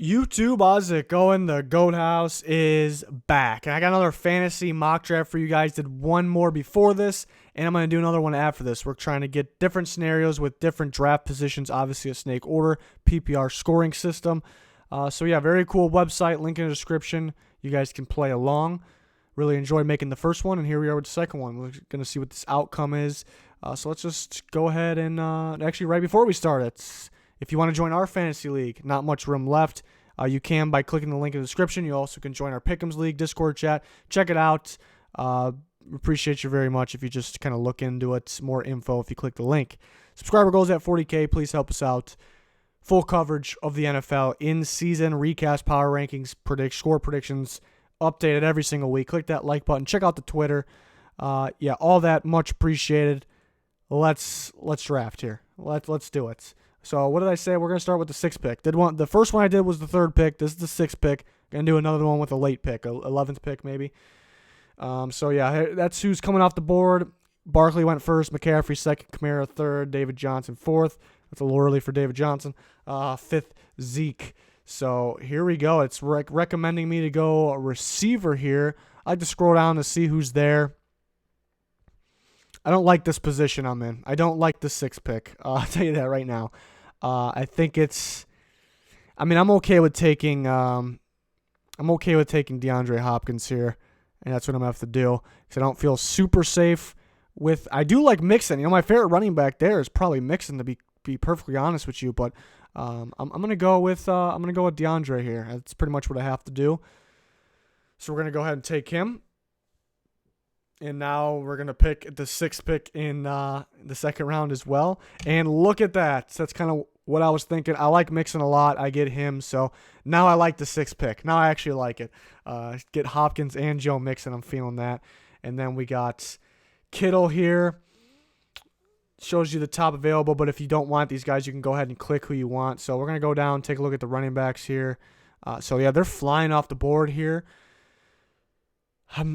YouTube, how's it going? The Goat House is back. And I got another fantasy mock draft for you guys. Did one more before this, and I'm going to do another one after this. We're trying to get different scenarios with different draft positions, obviously a snake order, PPR scoring system. So yeah, very cool website, link in the description. You guys can play along. Really enjoyed making the first one, and here we are with the second one. We're going to see what this outcome is. So let's just go ahead and actually right before we start it, if you want to join our fantasy league, not much room left. You can by clicking the link in the description. You also can join our Pick'ems League Discord chat. Check it out. Appreciate you very much if you just kind of look into it. More info if you click the link. Subscriber goals at 40K. Please help us out. Full coverage of the NFL in season, recast power rankings, score predictions, updated every single week. Click that like button. Check out the Twitter. Yeah, all that much appreciated. Let's draft here. Let's do it. So what did I say? We're gonna start with the sixth pick. The first one I did was the third pick. This is the sixth pick. Gonna do another one with a late pick, 11th pick maybe. So yeah, that's who's coming off the board. Barkley went first, McCaffrey second, Kamara third, David Johnson fourth. That's a little early for David Johnson. Fifth, Zeke. So here we go. It's recommending me to go a receiver here. I like to scroll down to see who's there. I don't like this position I'm in. I don't like the sixth pick. I'll tell you that right now. I think I'm okay with taking DeAndre Hopkins here, and that's what I'm gonna have to do because I don't feel super safe with. I do like Mixon. My favorite running back there is probably Mixon, to be perfectly honest with you. But I'm gonna go with DeAndre here. That's pretty much what I have to do. So we're gonna go ahead and take him. And now we're going to pick the sixth pick in the second round as well. And look at that. That's kind of what I was thinking. I like Mixon a lot. I get him. So now I like the sixth pick. Now I actually like it. Get Hopkins and Joe Mixon. I'm feeling that. And then we got Kittle here. Shows you the top available. But if you don't want these guys, you can go ahead and click who you want. So we're going to go down, take a look at the running backs here. So, yeah, they're flying off the board here.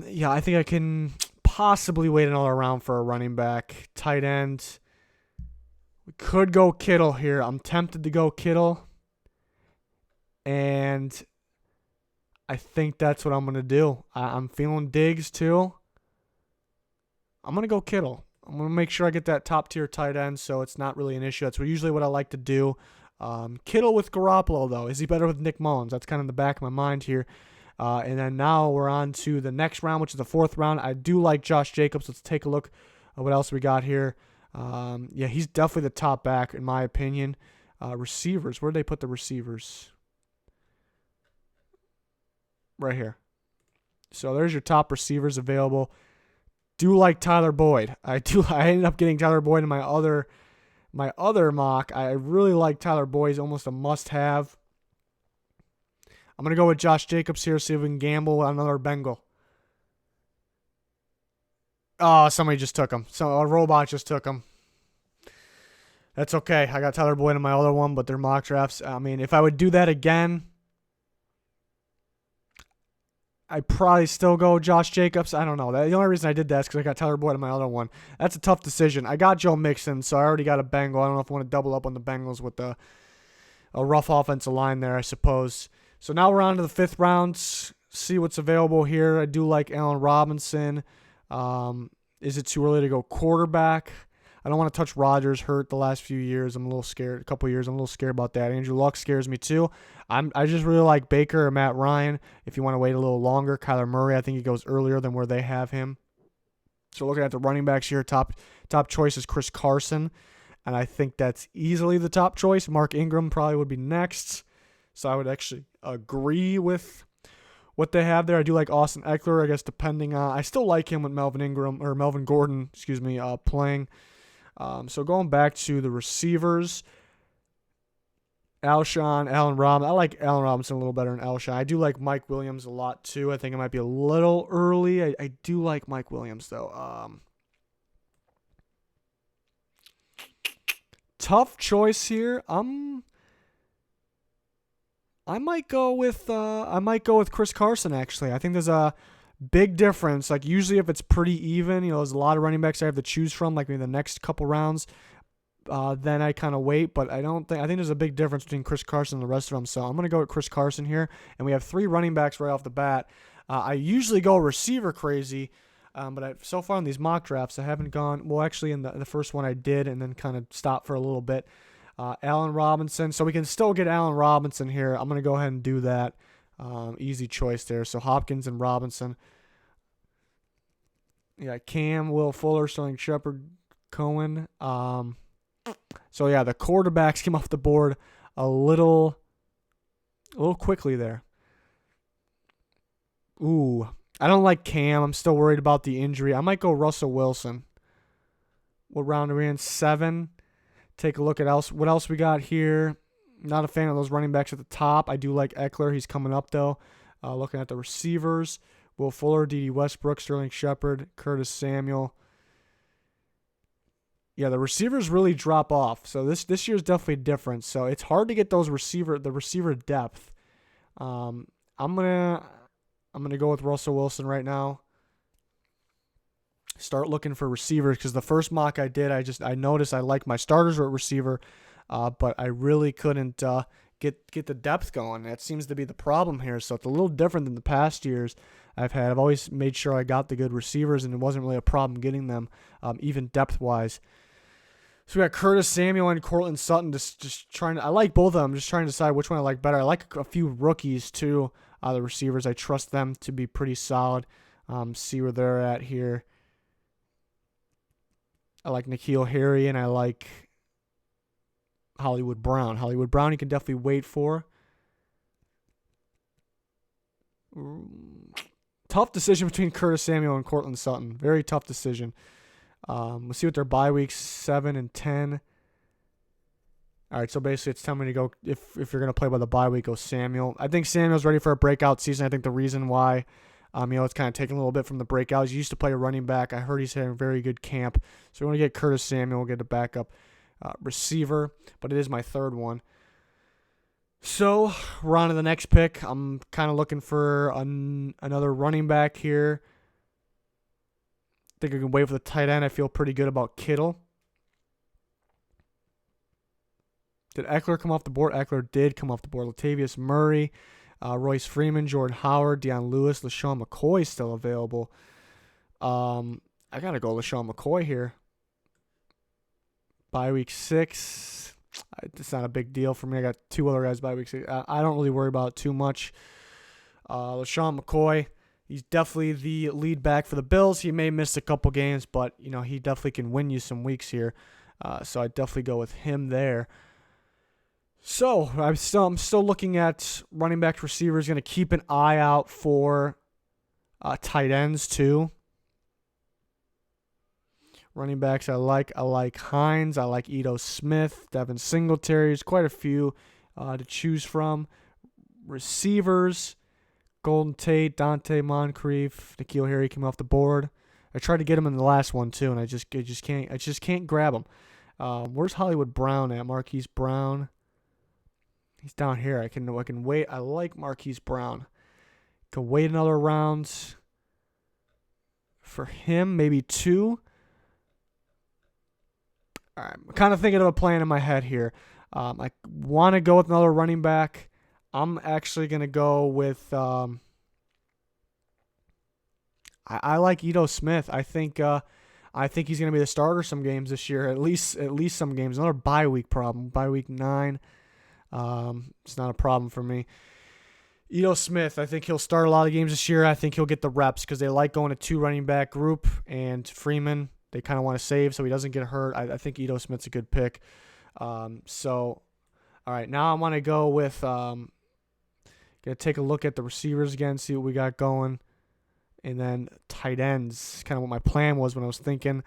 Yeah, I think I can possibly wait another round for a running back. Tight end. We could go Kittle here. I'm tempted to go Kittle. And I think that's what I'm going to do. I'm feeling Diggs too. I'm going to go Kittle. I'm going to make sure I get that top tier tight end so it's not really an issue. That's usually what I like to do. Kittle with Garoppolo, though. Is he better with Nick Mullins? That's kind of in the back of my mind here. And then now we're on to the next round, which is the fourth round. I do like Josh Jacobs. Let's take a look at what else we got here. Yeah, he's definitely the top back, in my opinion. Receivers. Where did they put the receivers? Right here. So there's your top receivers available. Do like Tyler Boyd. I ended up getting Tyler Boyd in my other mock. I really like Tyler Boyd. He's almost a must-have. I'm going to go with Josh Jacobs here, see if we can gamble on another Bengal. Oh, somebody just took him. So a robot just took him. That's okay. I got Tyler Boyd in my other one, but they're mock drafts. I mean, if I would do that again, I'd probably still go Josh Jacobs. I don't know. The only reason I did that is because I got Tyler Boyd in my other one. That's a tough decision. I got Joe Mixon, so I already got a Bengal. I don't know if I want to double up on the Bengals with a rough offensive line there, I suppose. So now we're on to the fifth round. See what's available here. I do like Allen Robinson. Is it too early to go quarterback? I don't want to touch Rodgers. Hurt the last few years. I'm a little scared. A couple years. I'm a little scared about that. Andrew Luck scares me too. I just really like Baker or Matt Ryan. If you want to wait a little longer, Kyler Murray, I think he goes earlier than where they have him. So looking at the running backs here, top choice is Chris Carson, and I think that's easily the top choice. Mark Ingram probably would be next. So I would actually agree with what they have there. I do like Austin Eckler, I guess, depending on. I still like him with Melvin Gordon, playing. So going back to the receivers, Allen Robinson. I like Allen Robinson a little better than Alshon. I do like Mike Williams a lot too. I think it might be a little early. I do like Mike Williams though. Tough choice here. I might go with Chris Carson actually. I think there's a big difference. Like usually if it's pretty even, there's a lot of running backs I have to choose from, like maybe the next couple rounds. then I kind of wait. But I think there's a big difference between Chris Carson and the rest of them. So I'm going to go with Chris Carson here. And we have 3 running backs right off the bat. I usually go receiver crazy, but so far in these mock drafts, I haven't gone. Well, actually, in the first one I did, and then kind of stopped for a little bit. Allen Robinson. So we can still get Allen Robinson here. I'm going to go ahead and do that. Easy choice there. So Hopkins and Robinson. Yeah, Cam, Will Fuller, Sterling Shepard, Cohen. So yeah, the quarterbacks came off the board a little quickly there. Ooh, I don't like Cam. I'm still worried about the injury. I might go Russell Wilson. What round are we in? 7. Take a look at what else we got here. Not a fan of those running backs at the top. I do like Eckler. He's coming up, though. Looking at the receivers, Will Fuller, D.D. Westbrook, Sterling Shepard, Curtis Samuel. Yeah, the receivers really drop off. So this year's definitely different. So it's hard to get the receiver depth. I'm gonna go with Russell Wilson right now. Start looking for receivers because the first mock I did, I noticed I like my starters were at receiver, but I really couldn't get the depth going. That seems to be the problem here. So it's a little different than the past years I've had. I've always made sure I got the good receivers, and it wasn't really a problem getting them, even depth-wise. So we got Curtis Samuel and Cortland Sutton. Just trying to. I like both of them. Just trying to decide which one I like better. I like a few rookies too. The receivers, I trust them to be pretty solid. See where they're at here. I like N'Keal Harry, and I like Hollywood Brown. Hollywood Brown you can definitely wait for. Tough decision between Curtis Samuel and Cortland Sutton. Very tough decision. We'll see what their bye weeks 7 and 10. All right, so basically it's telling me to go, if you're going to play by the bye week, go Samuel. I think Samuel's ready for a breakout season. I think the reason why it's kind of taking a little bit from the breakout. He used to play a running back. I heard he's having a very good camp. So we want to get Curtis Samuel, get a backup receiver, but it is my third one. So we're on to the next pick. I'm kind of looking for another running back here. I think I can wait for the tight end. I feel pretty good about Kittle. Did Eckler come off the board? Eckler did come off the board. Latavius Murray, Royce Freeman, Jordan Howard, Deion Lewis, LaShawn McCoy still available. I got to go LaShawn McCoy here. Bye week 6. It's not a big deal for me. I got 2 other guys bye week 6. I don't really worry about it too much. LaShawn McCoy, he's definitely the lead back for the Bills. He may miss a couple games, but he definitely can win you some weeks here. So I'd definitely go with him there. So I'm still looking at running back receivers. Going to keep an eye out for tight ends too. Running backs I like Hines. I like Ito Smith, Devin Singletary. There's quite a few to choose from. Receivers, Golden Tate, Dante Moncrief, N'Keal Harry came off the board. I tried to get him in the last one too, and I just can't grab him. Where's Hollywood Brown at? Marquise Brown. He's down here. I can wait. I like Marquise Brown. Can wait another round for him, maybe 2. All right, I'm kind of thinking of a plan in my head here. I want to go with another running back. I'm actually going to go with I like Ito Smith. I think he's going to be the starter some games this year, at least some games. Another bye week problem. Bye week 9. It's not a problem for me. Ito Smith, I think he'll start a lot of games this year. I think he'll get the reps because they like going to 2 running back group, and Freeman, they kind of want to save so he doesn't get hurt. I think Ito Smith's a good pick. So, all right, now I want to go with going to take a look at the receivers again, see what we got going, and then tight ends, kind of what my plan was when I was thinking.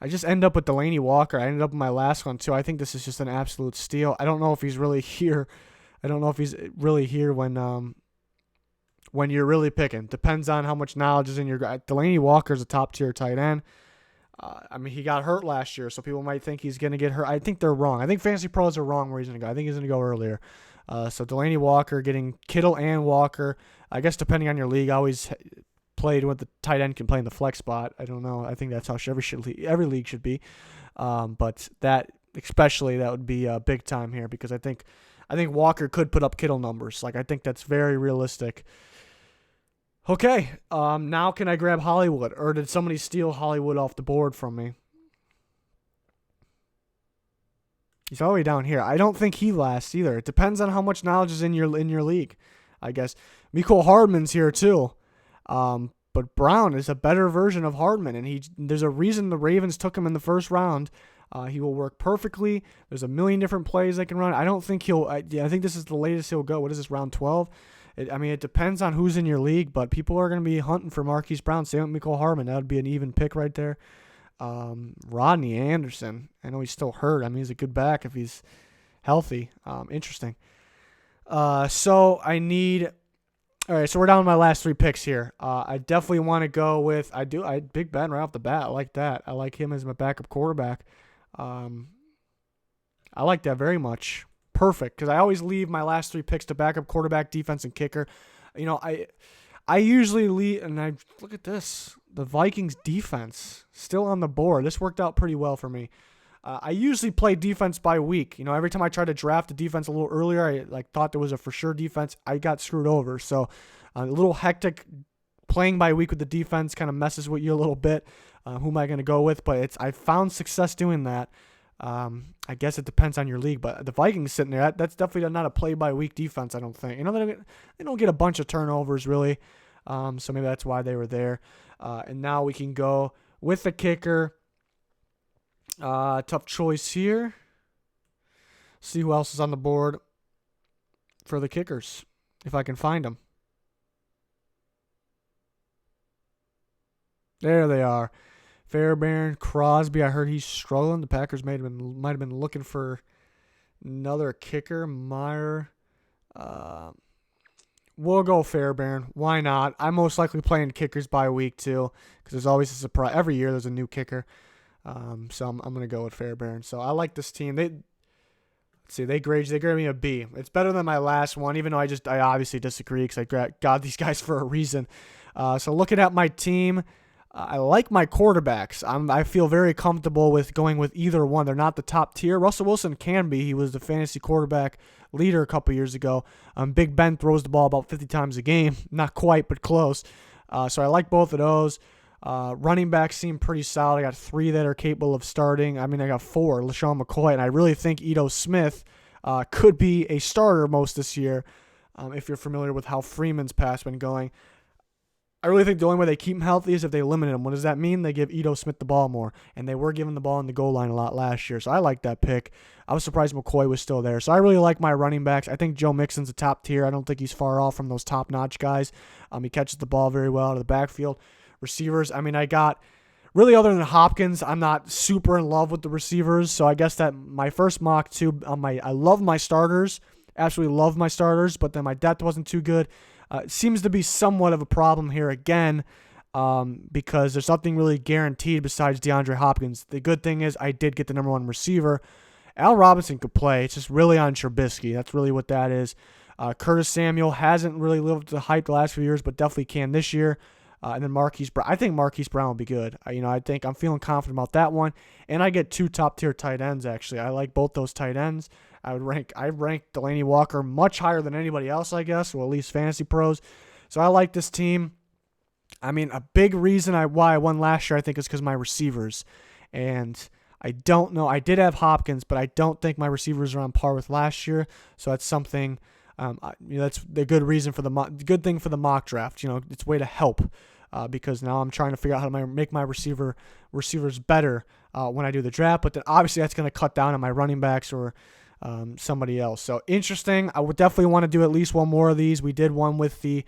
I just end up with Delaney Walker. I ended up with my last one, too. I think this is just an absolute steal. I don't know if he's really here. I don't know if he's really here when you're really picking. Depends on how much knowledge is in your guy. Delaney Walker's a top-tier tight end. He got hurt last year, so people might think he's going to get hurt. I think they're wrong. I think Fantasy Pros are wrong where he's going to go. I think he's going to go earlier. So Delaney Walker, getting Kittle and Walker. I guess depending on your league, I always played with the tight end can play in the flex spot. I don't know. I think that's how every league should be. But that especially that would be big time here because I think Walker could put up Kittle numbers. Like I think that's very realistic. Okay, now can I grab Hollywood, or did somebody steal Hollywood off the board from me? He's all the way down here. I don't think he lasts either. It depends on how much knowledge is in your league, I guess. Mecole Hardman's here too, but Brown is a better version of Hardman, and there's a reason the Ravens took him in the first round. He will work perfectly. There's a million different plays they can run. I don't think I think this is the latest he'll go. What is this, round 12? It depends on who's in your league, but people are going to be hunting for Marquise Brown. Same with Mecole Hardman. That would be an even pick right there. Rodney Anderson. I know he's still hurt. I mean, he's a good back if he's healthy. Interesting. So I need. All right, so we're down to my last 3 picks here. I definitely want to go with. Big Ben right off the bat. I like that. I like him as my backup quarterback. I like that very much. Perfect, because I always leave my last 3 picks to backup quarterback, defense, and kicker. You know, I usually leave, and I look at this. The Vikings defense still on the board. This worked out pretty well for me. I usually play defense by week. You know, every time I try to draft a defense a little earlier, I thought there was a for sure defense. I got screwed over. So a little hectic playing by week with the defense kind of messes with you a little bit. Who am I going to go with? But I found success doing that. I guess it depends on your league, but the Vikings sitting there, that's definitely not a play-by-week defense, I don't think. You know, they don't get a bunch of turnovers, really, so maybe that's why they were there. And now we can go with the kicker. Tough choice here. See who else is on the board for the kickers, if I can find them. There they are. Fairbairn, Crosby. I heard he's struggling. The Packers might have been looking for another kicker. Meyer. We'll go Fairbairn. Why not? I'm most likely playing kickers by week too, because there's always a surprise. Every year there's a new kicker. So I'm gonna go with Fairbairn. So I like this team. They grade me a B. It's better than my last one, even though I obviously disagree because I got these guys for a reason. So looking at my team. I like my quarterbacks. I feel very comfortable with going with either one. They're not the top tier. Russell Wilson can be. He was the fantasy quarterback leader a couple years ago. Big Ben throws the ball about 50 times a game. Not quite, but close. So I like both of those. Running backs seem pretty solid. I got 3 that are capable of starting. I mean, I got 4. LaShawn McCoy, and I really think Ito Smith could be a starter most this year if you're familiar with how Freeman's pass been going. I really think the only way they keep him healthy is if they limit him. What does that mean? They give Ito Smith the ball more, and they were giving the ball in the goal line a lot last year, so I like that pick. I was surprised McCoy was still there, so I really like my running backs. I think Joe Mixon's a top tier. I don't think he's far off from those top-notch guys. He catches the ball very well out of the backfield. Receivers, I mean, I got really other than Hopkins, I'm not super in love with the receivers, so I guess that my first mock too, I love my starters, absolutely love my starters, but then my depth wasn't too good. Seems to be somewhat of a problem here again because there's nothing really guaranteed besides DeAndre Hopkins. The good thing is I did get the number 1 receiver. Al Robinson could play. It's just really on Trubisky. That's really what that is. Curtis Samuel hasn't really lived up to the hype the last few years, but definitely can this year. And then Marquise Brown. I think Marquise Brown will be good. I think I'm feeling confident about that one. And I get 2 top-tier tight ends, actually. I like both those tight ends. I rank Delaney Walker much higher than anybody else, I guess, or at least fantasy pros. So I like this team. I mean, a big reason why I won last year, I think, is because of my receivers. And I don't know. I did have Hopkins, but I don't think my receivers are on par with last year. So that's something. That's the good reason for good thing for the mock draft. It's a way to help because now I'm trying to figure out how to make my receivers better when I do the draft. But then obviously that's going to cut down on my running backs or somebody else. So interesting. I would definitely want to do at least one more of these. We did one with the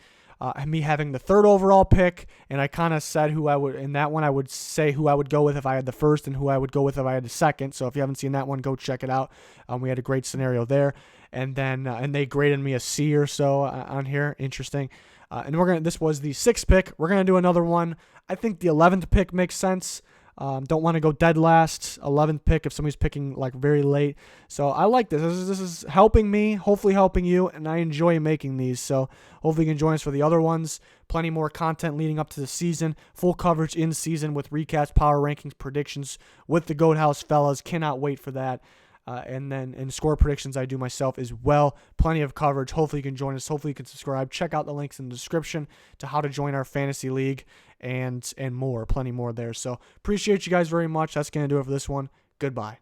me having the 3rd overall pick, and I kind of said who I would in that one. I would say who I would go with if I had the 1st and who I would go with if I had the 2nd. So if you haven't seen that one, go check it out. We had a great scenario there, and then and they graded me a C or so on here. Interesting. And this was the 6th pick. We're gonna do another one. I think the 11th pick makes sense. Don't want to go dead last, 11th pick if somebody's picking like very late. So I like this. This is helping me, hopefully helping you, and I enjoy making these. So hopefully you can join us for the other ones. Plenty more content leading up to the season. Full coverage in season with recaps, power rankings, predictions with the Goat House fellas. Cannot wait for that. And then in score predictions I do myself as well. Plenty of coverage. Hopefully you can join us. Hopefully you can subscribe. Check out the links in the description to how to join our fantasy league and more. Plenty more there. So appreciate you guys very much. That's going to do it for this one. Goodbye.